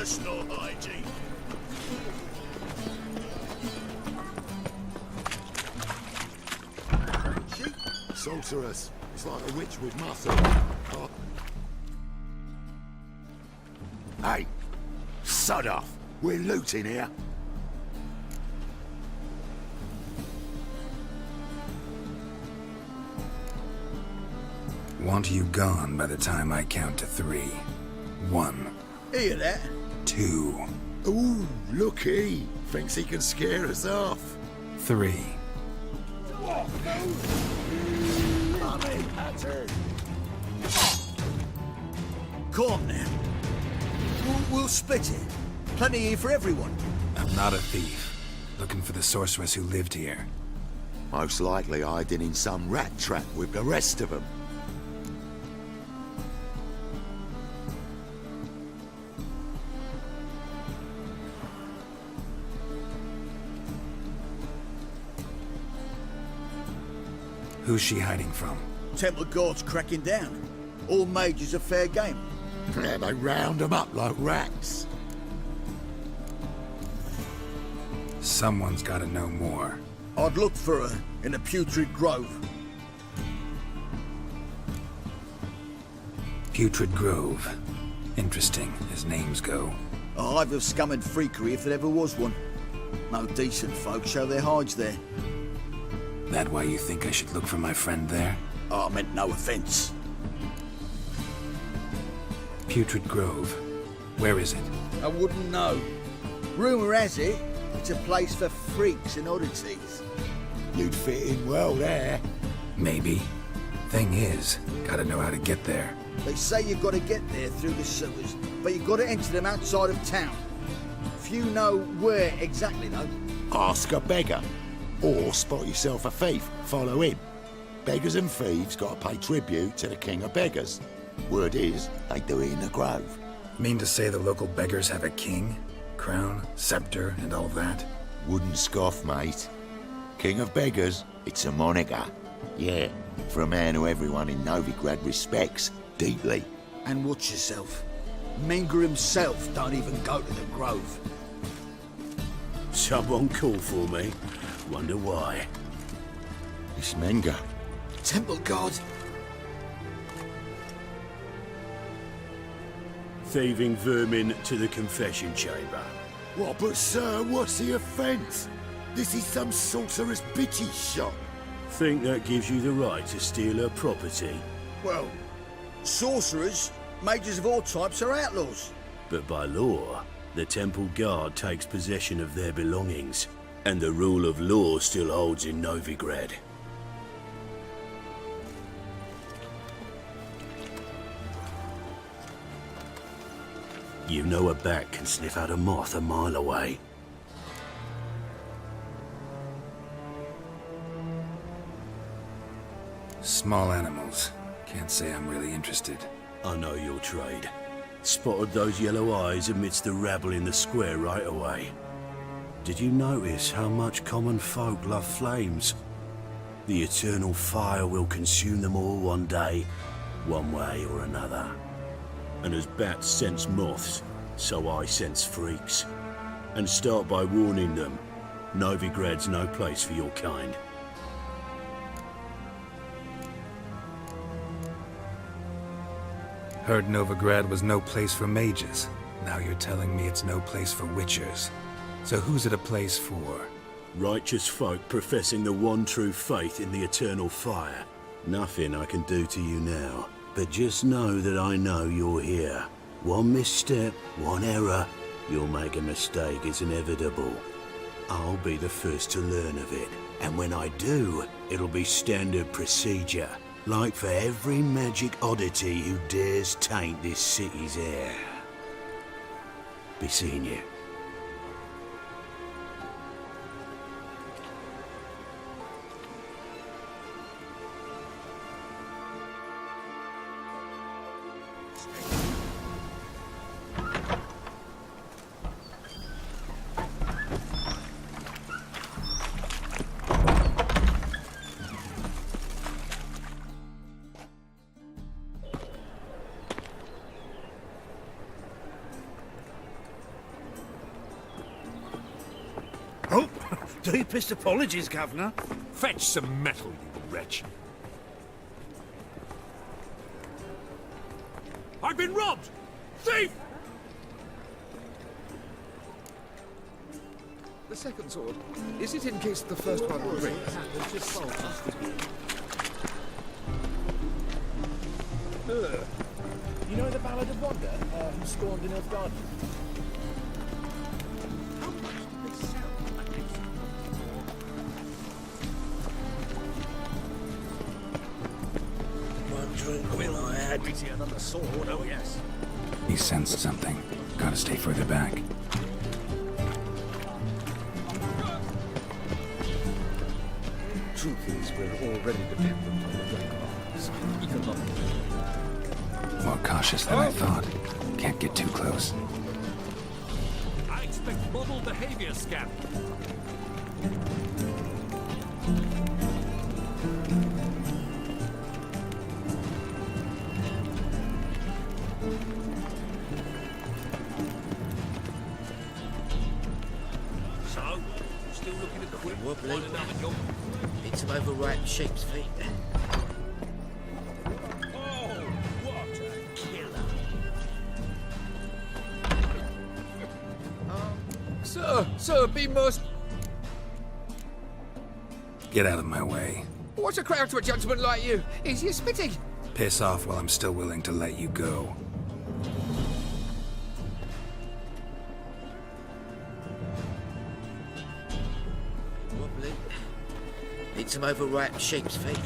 personal hygiene. Sorceress. It's like a witch with muscle. Hey! Sod off! We're looting here. Want you gone by the time I count to 3. 1. Hear that? 2. Ooh, looky! Thinks he can scare us off. 3. Come now. We'll split it. Plenty here for everyone. I'm not a thief. Looking for the sorceress who lived here. Most likely hiding in some rat trap with the rest of them. Who's she hiding from? Temple guards cracking down. All mages are fair game. Yeah, they round them up like rats. Someone's gotta know more. I'd look for her in the Putrid Grove. Putrid Grove. Interesting, as names go. A hive of scum and freakery if there ever was one. No decent folk show their hides there. That why you think I should look for my friend there? I meant no offence. Putrid Grove. Where is it? I wouldn't know. Rumour has it, it's a place for freaks and oddities. You'd fit in well there. Maybe. Thing is, gotta know how to get there. They say you've got to get there through the sewers, but you've got to enter them outside of town. Few know where exactly, though. Ask a beggar. Or spot yourself a thief, follow him. Beggars and thieves gotta pay tribute to the king of beggars. Word is, they do it in the grove. Mean to say the local beggars have a king? Crown, scepter, and all that? Wouldn't scoff, mate. King of beggars, it's a moniker. Yeah, for a man who everyone in Novigrad respects deeply. And watch yourself. Menger himself don't even go to the grove. Someone called for me. Wonder why. It's Menger. Temple guard. Thieving vermin to the confession chamber. What, but sir, what's the offence? This is some sorcerer's bitchy shop. Think that gives you the right to steal her property? Well, sorcerers, mages of all types are outlaws. But by law, the temple guard takes possession of their belongings, and the rule of law still holds in Novigrad. You know a bat can sniff out a moth a mile away. Small animals. Can't say I'm really interested. I know your trade. Spotted those yellow eyes amidst the rabble in the square right away. Did you notice how much common folk love flames? The eternal fire will consume them all one day, one way or another. And as bats sense moths, so I sense freaks. And start by warning them, Novigrad's no place for your kind. Heard Novigrad was no place for mages. Now you're telling me it's no place for witchers. So who's it a place for? Righteous folk professing the one true faith in the eternal fire. Nothing I can do to you now, but just know that I know you're here. One misstep, one error, you'll make a mistake, it's inevitable. I'll be the first to learn of it, and when I do, it'll be standard procedure. Like for every magic oddity who dares taint this city's air. Be seeing you. Deepest apologies, Governor. Fetch some metal, you wretch. I've been robbed! Thief! The second sword, is it in case the first one breaks? You know the Ballad of Wanda, who stormed in Earth Garden? One drink will I had. Easier than the sword, oh yes. He sensed something. Gotta stay further back. Truth is, we're already dependent on the records. Economically. More cautious than I thought. Can't get too close. I expect model behavior scan. So, still looking at the whip? Wobbly. Need some overripe sheep's feet. Oh, what a killer! Sir, be most... Get out of my way. What's a crowd to a gentleman like you? Is he spitting? Piss off while I'm still willing to let you go. Wobbly. Need some overripe sheep's feet.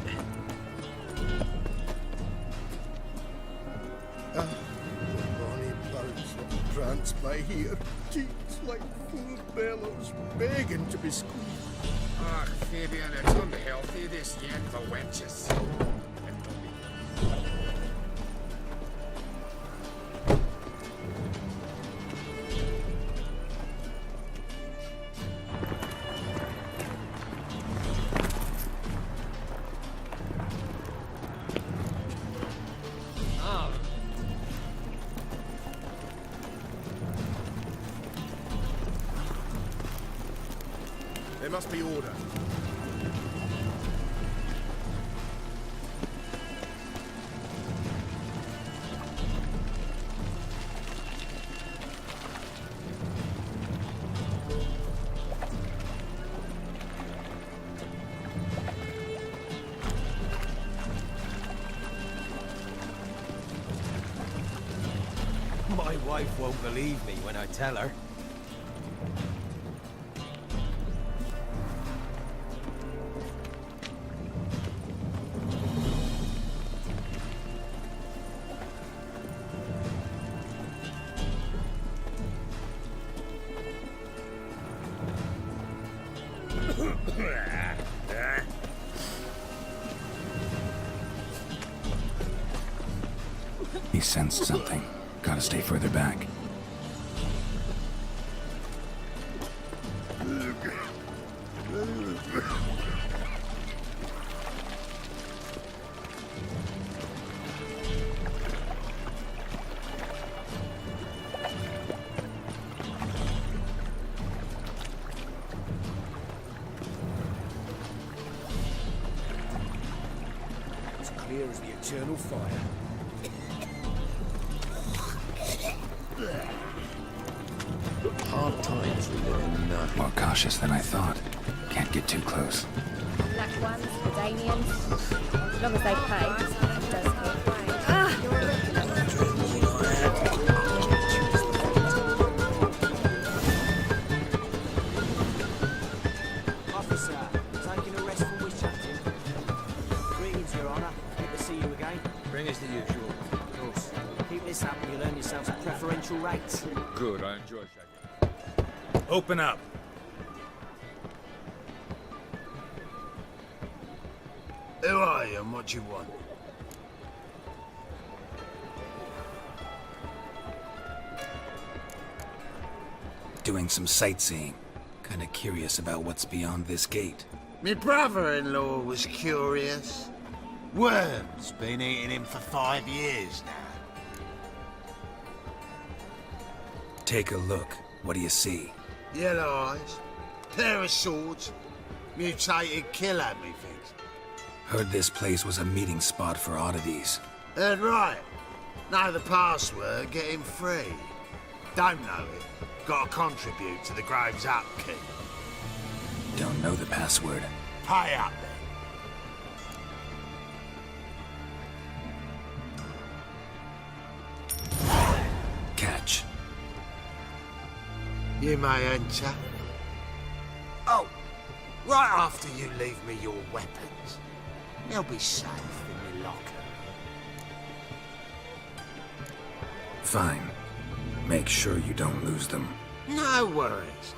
Bonnie boats that prance by here, cheeks like full bellows, begging to be squeezed. Ah, Fabian, it's unhealthy, this yet for wenches. There must be order. My wife won't believe me when I tell her. He sensed something. Gotta stay further back. As clear as the eternal fire. Hard times we live in. More cautious than I thought. Can't get too close. Black ones, Jordanians. As long as they pay, it does Officer, taking a rest from witch hunting. Greetings, Your Honour. Good to see you again. Bring us the usual. Of course. Keep this up and you'll earn yourselves preferential rates. Good, I enjoy shagging. Open up. Who are you and what you want? Doing some sightseeing. Kinda curious about what's beyond this gate. Me brother-in-law was curious. Worms been eating him for 5 years now. Take a look. What do you see? Yellow eyes, Pair of swords. Mutated killer, methinks. Heard this place was a meeting spot for oddities. Heard right. Know the password, get him free. Don't know it. Gotta contribute to the Grove's upkeep. Don't know the password. Pay up then. Catch. You may enter. Oh, right after you leave me your weapons. They'll be safe in your locker. Fine. Make sure you don't lose them. No worries.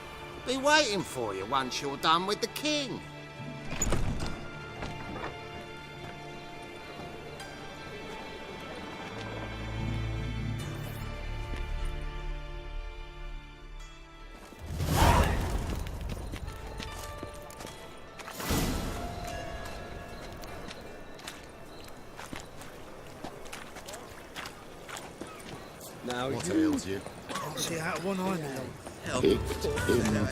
Be waiting for you once you're done with the king. Now What ails you? See out one eye now. Picked in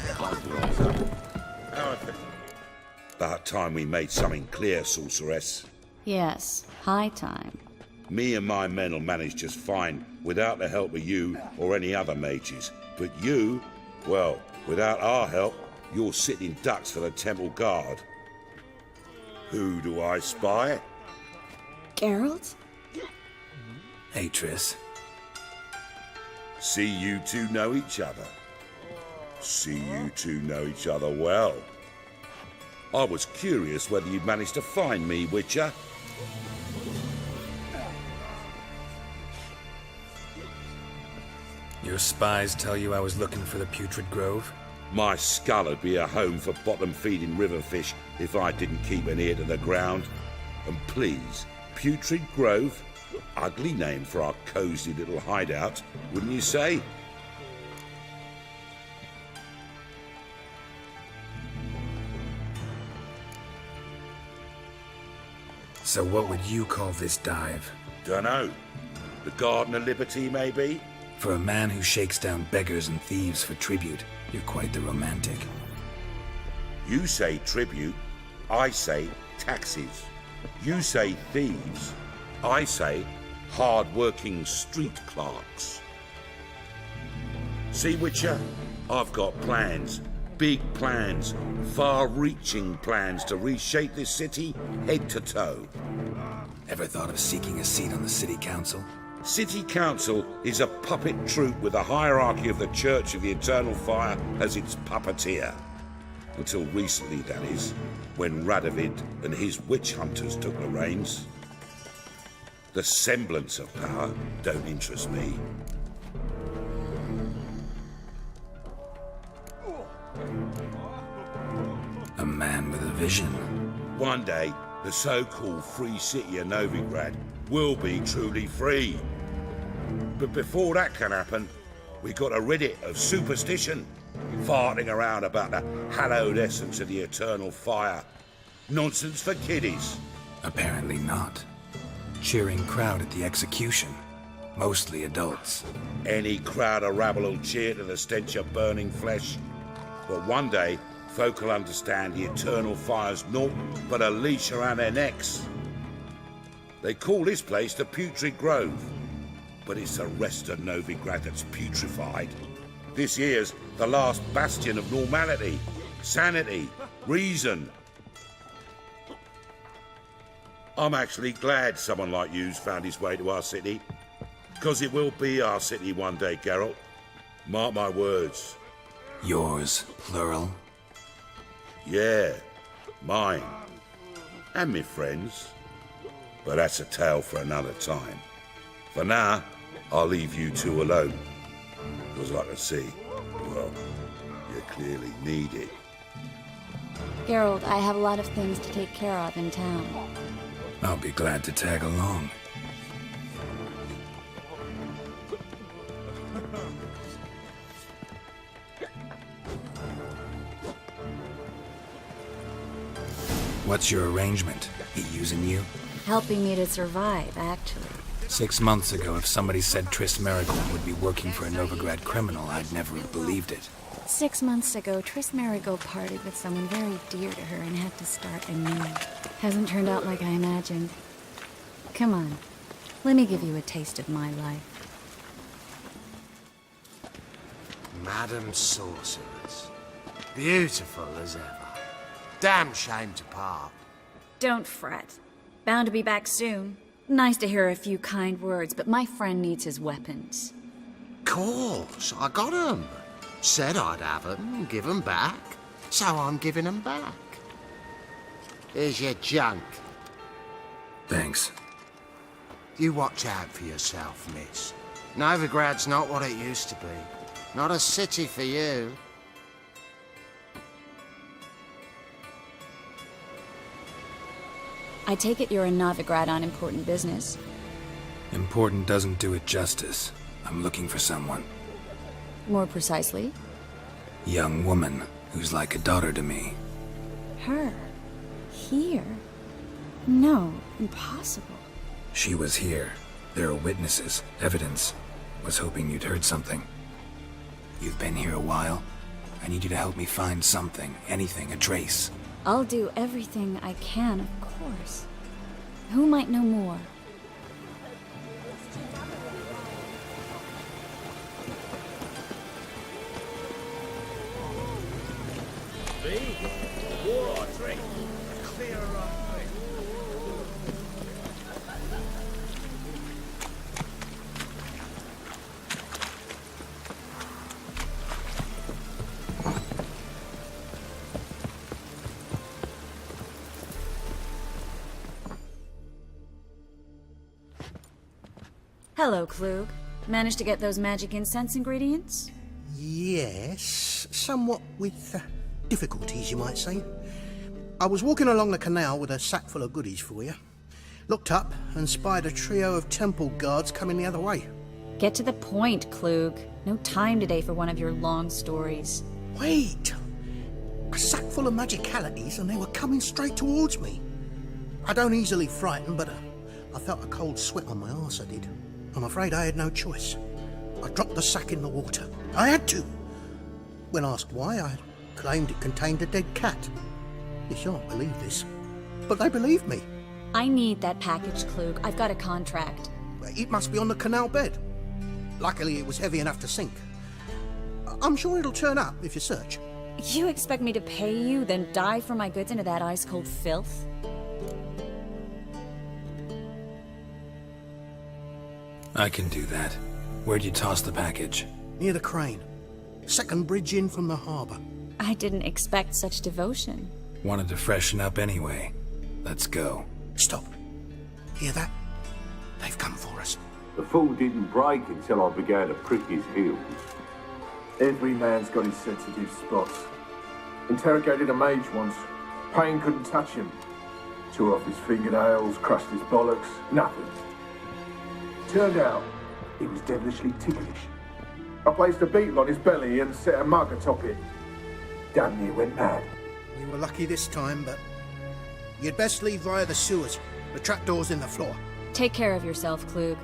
About time we made something clear, sorceress. Yes, high time. Me and my men'll manage just fine without the help of you or any other mages. But you, well, without our help, you're sitting ducks for the temple guard. Who do I spy? Geralt? Hey, Triss. See you two know each other. See you two know each other well. I was curious whether you'd managed to find me, Witcher. Your spies tell you I was looking for the Putrid Grove? My skull'd be a home for bottom-feeding river fish if I didn't keep an ear to the ground. And please, Putrid Grove? Ugly name for our cosy little hideout, wouldn't you say? So what would you call this dive? Dunno. The Garden of Liberty, maybe? For a man who shakes down beggars and thieves for tribute, you're quite the romantic. You say tribute, I say taxes. You say thieves, I say hard-working street clerks. See, Witcher, I've got plans. Big plans. Far-reaching plans to reshape this city head to toe. Ever thought of seeking a seat on the city council? City Council is a puppet troupe with a hierarchy of the Church of the Eternal Fire as its puppeteer. Until recently, that is, when Radovid and his witch hunters took the reins. The semblance of power don't interest me. A man with a vision. One day, the so-called free city of Novigrad will be truly free. But before that can happen, we got rid it of superstition, farting around about the hallowed essence of the eternal fire. Nonsense for kiddies. Apparently not. Cheering crowd at the execution. Mostly adults. Any crowd of rabble will cheer to the stench of burning flesh. But one day, folk will understand the eternal fire's naught but a leash around their necks. They call this place the Putrid Grove, but it's the rest of Novigrad that's putrefied. This here's the last bastion of normality, sanity, reason. I'm actually glad someone like you's found his way to our city, because it will be our city one day, Geralt. Mark my words. Yours, plural? Yeah, mine. And me friends. But that's a tale for another time. For now, I'll leave you two alone. Because I can see, well, you clearly need it. Geralt, I have a lot of things to take care of in town. I'll be glad to tag along. What's your arrangement? He using you? Helping me to survive, actually. 6 months ago, if somebody said Triss Merigold would be working for a Novigrad criminal, I'd never have believed it. 6 months ago, Triss Marigold parted with someone very dear to her and had to start anew. Hasn't turned out like I imagined. Come on, let me give you a taste of my life. Madam Sorceress. Beautiful as ever. Damn shame to part. Don't fret. Bound to be back soon. Nice to hear a few kind words, but my friend needs his weapons. Course, I got 'em. Said I'd have 'em and give 'em back. So I'm giving 'em back. Here's your junk. Thanks. You watch out for yourself, miss. Novigrad's not what it used to be. Not a city for you. I take it you're in Novigrad on important business. Important doesn't do it justice. I'm looking for someone. More precisely? Young woman who's like a daughter to me. Her? Here? No, impossible. She was here. There are witnesses, evidence. Was hoping you'd heard something. You've been here a while. I need you to help me find something, anything, a trace. I'll do everything I can, of course. Who might know more? Water, clear up. Hello, Klug. Managed to get those magic incense ingredients? Yes, somewhat with difficulties, you might say. I was walking along the canal with a sack full of goodies for you. Looked up and spied a trio of temple guards coming the other way. Get to the point, Klug. No time today for one of your long stories. Wait! A sack full of magicalities and they were coming straight towards me. I don't easily frighten, but I felt a cold sweat on my arse, I did. I'm afraid I had no choice. I dropped the sack in the water. I had to. When asked why, I claimed it contained a dead cat. You shan't believe this, but they believed me. I need that package, Klug. I've got a contract. It must be on the canal bed. Luckily, it was heavy enough to sink. I'm sure it'll turn up if you search. You expect me to pay you, then dive for my goods into that ice-cold filth? I can do that. Where'd you toss the package? Near the crane. Second bridge in from the harbour. I didn't expect such devotion. Wanted to freshen up anyway. Let's go. Stop. Hear that? They've come for us. The fall didn't break until I began to prick his heels. Every man's got his sensitive spots. Interrogated a mage once. Pain couldn't touch him. Tore off his fingernails, crushed his bollocks, nothing. Turned out, he was devilishly ticklish. I placed a beetle on his belly and set a mug atop it. Damn near went mad. We were lucky this time, but you'd best leave via the sewers. The trapdoor's in the floor. Take care of yourself, Klug.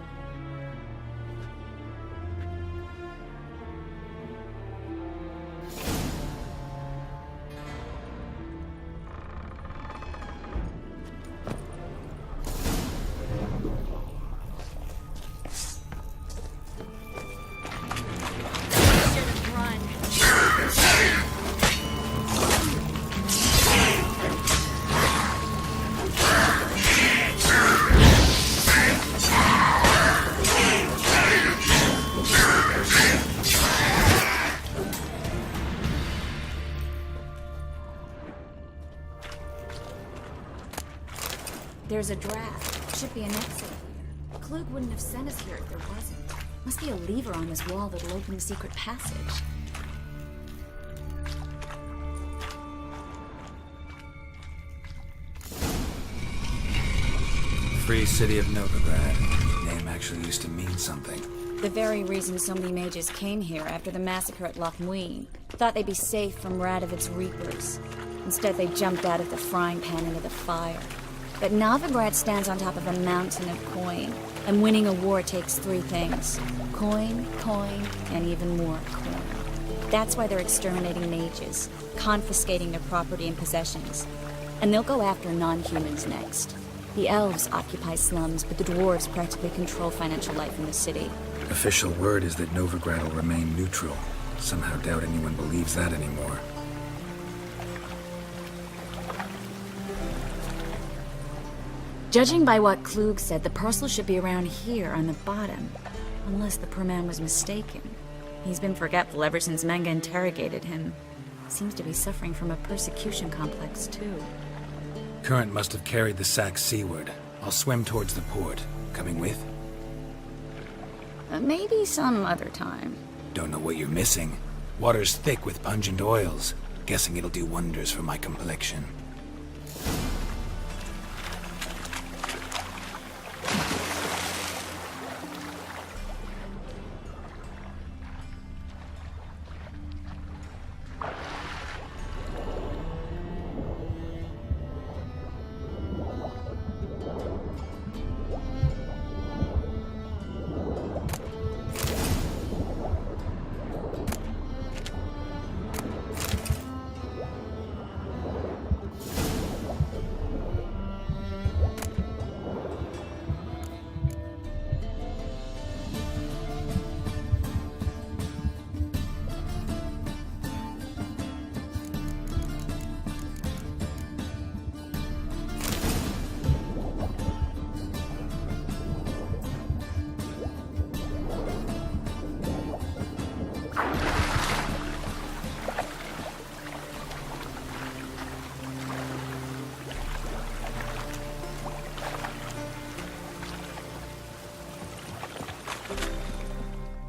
There's a draft. Should be an exit here. Klug wouldn't have sent us here if there wasn't. Must be a lever on this wall that'll open the secret passage. Free City of Novigrad. Name actually used to mean something. The very reason so many mages came here after the massacre at Loch Muin. Thought they'd be safe from Radovid's reapers. Instead, they jumped out of the frying pan into the fire. But Novigrad stands on top of a mountain of coin, and winning a war takes three things. Coin, and even more coin. That's why they're exterminating mages, confiscating their property and possessions. And they'll go after non-humans next. The elves occupy slums, but the dwarves practically control financial life in the city. Official word is that Novigrad will remain neutral. Somehow doubt anyone believes that anymore. Judging by what Klug said, the parcel should be around here on the bottom. Unless the poor man was mistaken. He's been forgetful ever since Manga interrogated him. Seems to be suffering from a persecution complex, too. Current must have carried the sack seaward. I'll swim towards the port. Coming with? Maybe some other time. Don't know what you're missing. Water's thick with pungent oils. Guessing it'll do wonders for my complexion.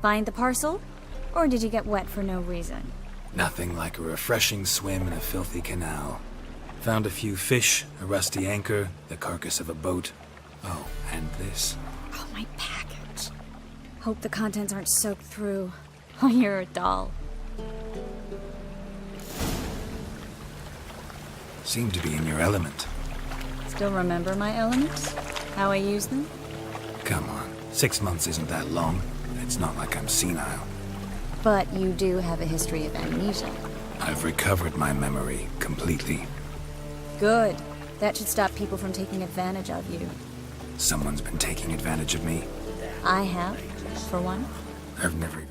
Find the parcel? Or did you get wet for no reason? Nothing like a refreshing swim in a filthy canal. Found a few fish, a rusty anchor, the carcass of a boat. Oh, and this. Oh, my package. Hope the contents aren't soaked through. Oh, you're a doll. Seem to be in your element. Still remember my elements? How I use them? Come on, 6 months isn't that long. It's not like I'm senile. But you do have a history of amnesia. I've recovered my memory completely. Good. That should stop people from taking advantage of you. Someone's been taking advantage of me. I have, for one. I've never even...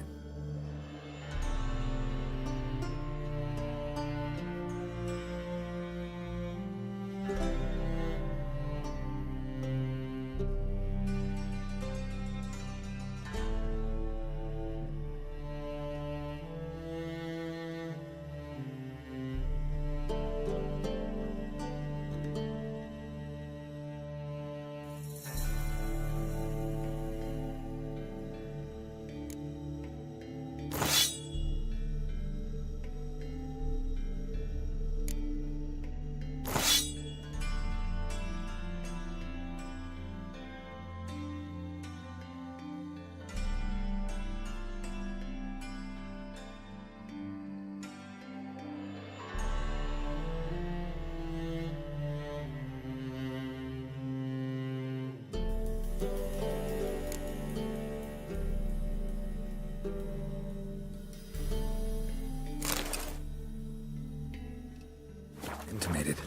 Intimated.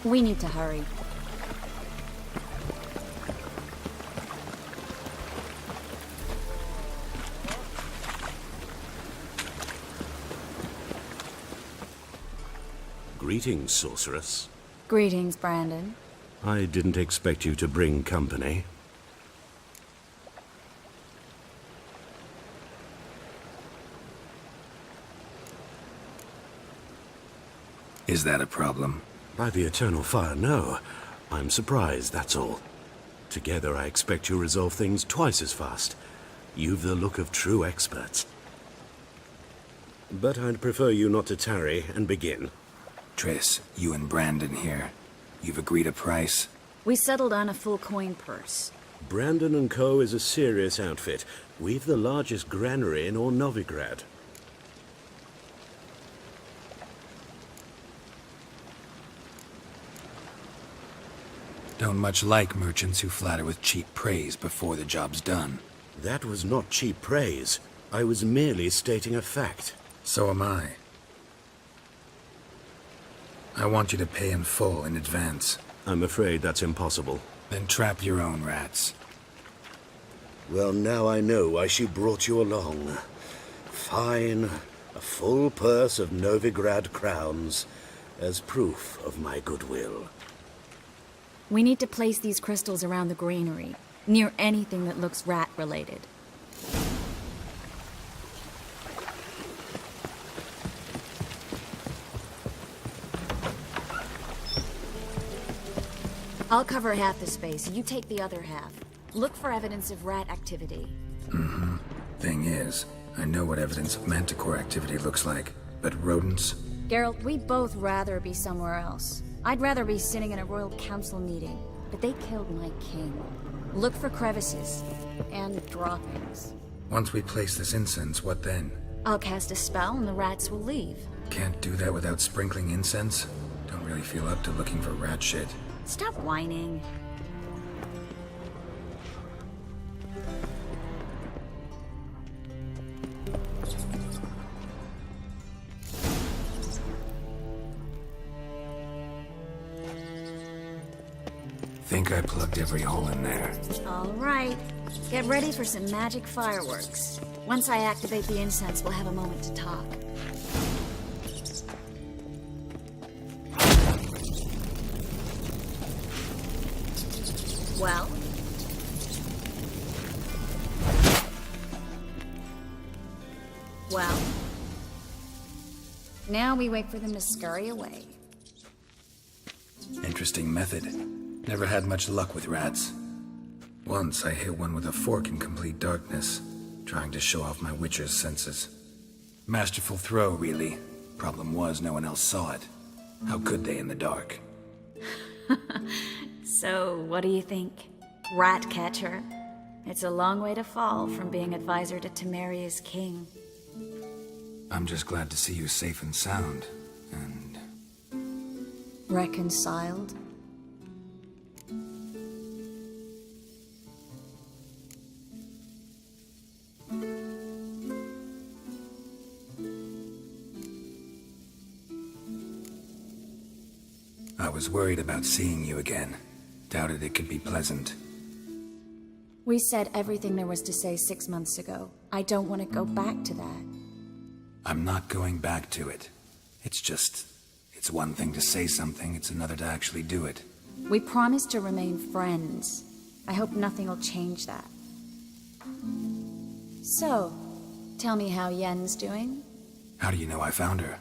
We need to hurry. Greetings, sorceress. Greetings, Brandon. I didn't expect you to bring company. Is that a problem? By the eternal fire, no. I'm surprised, that's all. Together, I expect you'll resolve things twice as fast. You've the look of true experts. But I'd prefer you not to tarry and begin. Triss, you and Brandon here. You've agreed a price? We settled on a full coin purse. Brandon & Co. is a serious outfit. We've the largest granary in all Novigrad. Don't much like merchants who flatter with cheap praise before the job's done. That was not cheap praise. I was merely stating a fact. So am I. I want you to pay in full in advance. I'm afraid that's impossible. Then trap your own rats. Well, now I know why she brought you along. Fine, a full purse of Novigrad crowns as proof of my goodwill. We need to place these crystals around the granary, near anything that looks rat-related. I'll cover half the space, you take the other half. Look for evidence of rat activity. Mm-hmm. Thing is, I know what evidence of manticore activity looks like, but rodents? Geralt, we'd both rather be somewhere else. I'd rather be sitting in a royal council meeting, but they killed my king. Look for crevices and droppings. Once we place this incense, what then? I'll cast a spell and the rats will leave. Can't do that without sprinkling incense? Don't really feel up to looking for rat shit. Stop whining. Think I plugged every hole in there. All right. Get ready for some magic fireworks. Once I activate the incense, we'll have a moment to talk. Well? Well? Now we wait for them to scurry away. Interesting method. Never had much luck with rats. Once I hit one with a fork in complete darkness, trying to show off my witcher's senses. Masterful throw, really. Problem was, no one else saw it. How could they in the dark? So, what do you think? Rat catcher? It's a long way to fall from being advisor to Temeria's king. I'm just glad to see you safe and sound, and... Reconciled? I was worried about seeing you again. Doubted it could be pleasant. We said everything there was to say 6 months ago. I don't want to go back to that. I'm not going back to it. It's just... It's one thing to say something, it's another to actually do it. We promised to remain friends. I hope nothing will change that. So, tell me how Yen's doing? How do you know I found her?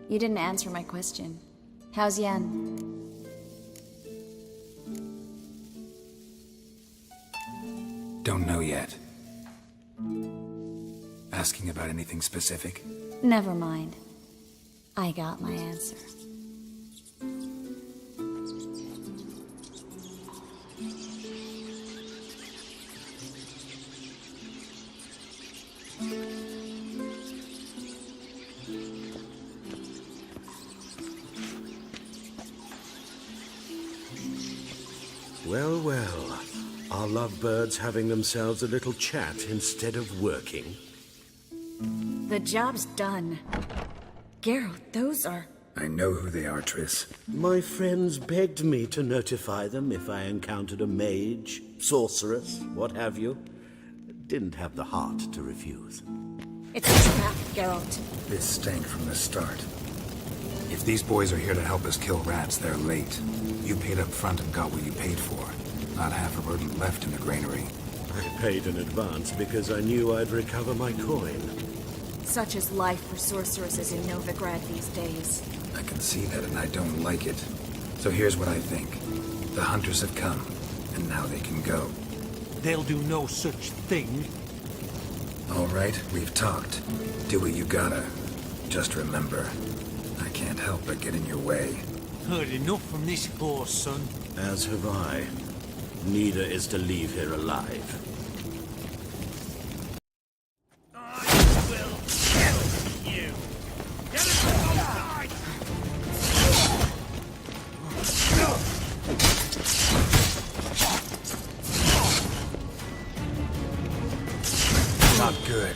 You didn't answer my question. How's Yen? Don't know yet. Asking about anything specific? Never mind. I got my answer. Well, well. Are lovebirds having themselves a little chat instead of working? The job's done. Geralt, those are... I know who they are, Triss. My friends begged me to notify them if I encountered a mage, sorceress, what have you. Didn't have the heart to refuse. It's a trap, Geralt. This stank from the start. If these boys are here to help us kill rats, they're late. You paid up front and got what you paid for. Not half a rodent left in the granary. I paid in advance because I knew I'd recover my coin. Such is life for sorceresses in Novigrad these days. I can see that and I don't like it. So here's what I think. The hunters have come, and now they can go. They'll do no such thing. All right, we've talked. Do what you gotta. Just remember, I can't help but get in your way. Heard enough from this horse, son. As have I. Neither is to leave here alive. I will kill you. Get it outside. Not good.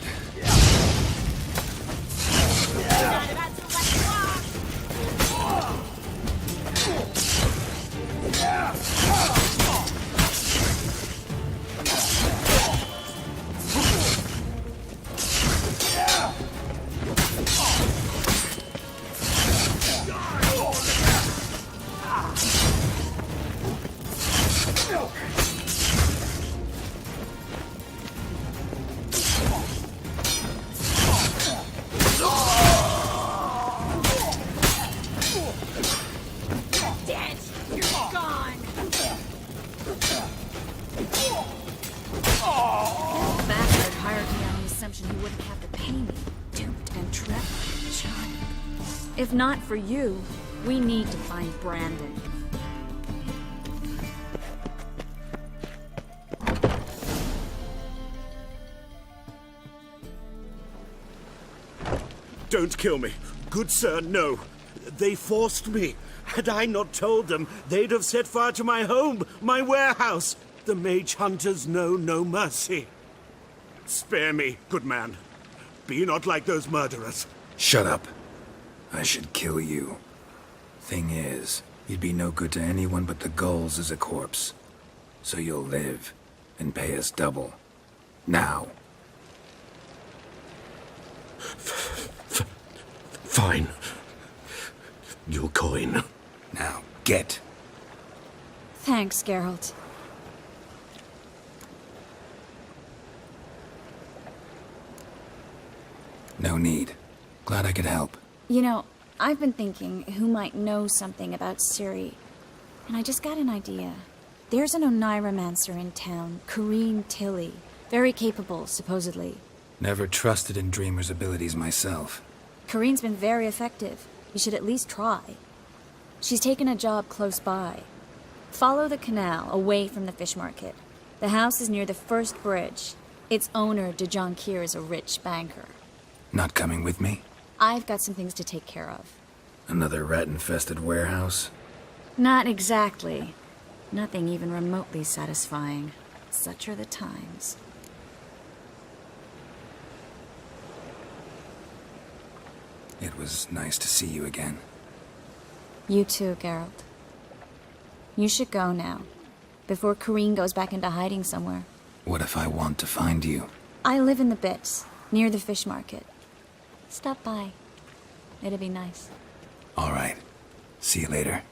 Dead! You're gone! That bastard hired me on the assumption he wouldn't have to pay me. Duped and trapped like a child. If not for you, we need to find Brandon. Don't kill me. Good sir, no. They forced me. Had I not told them, they'd have set fire to my home, my warehouse. The mage hunters know no mercy. Spare me, good man. Be not like those murderers. Shut up. I should kill you. Thing is, you'd be no good to anyone but the gulls as a corpse. So you'll live and pay us double. Now. Fine. Your coin. Now, get. Thanks, Geralt. No need. Glad I could help. You know, I've been thinking who might know something about Ciri. And I just got an idea. There's an Oneiromancer in town, Corrine Tilly. Very capable, supposedly. Never trusted in Dreamer's abilities myself. Corrine's been very effective. You should at least try. She's taken a job close by. Follow the canal, away from the fish market. The house is near the first bridge. Its owner, Dejon Kier, is a rich banker. Not coming with me? I've got some things to take care of. Another rat-infested warehouse? Not exactly. Nothing even remotely satisfying. Such are the times. It was nice to see you again. You too, Geralt. You should go now, before Corrine goes back into hiding somewhere. What if I want to find you? I live in the Bits, near the fish market. Stop by. It'd be nice. All right. See you later.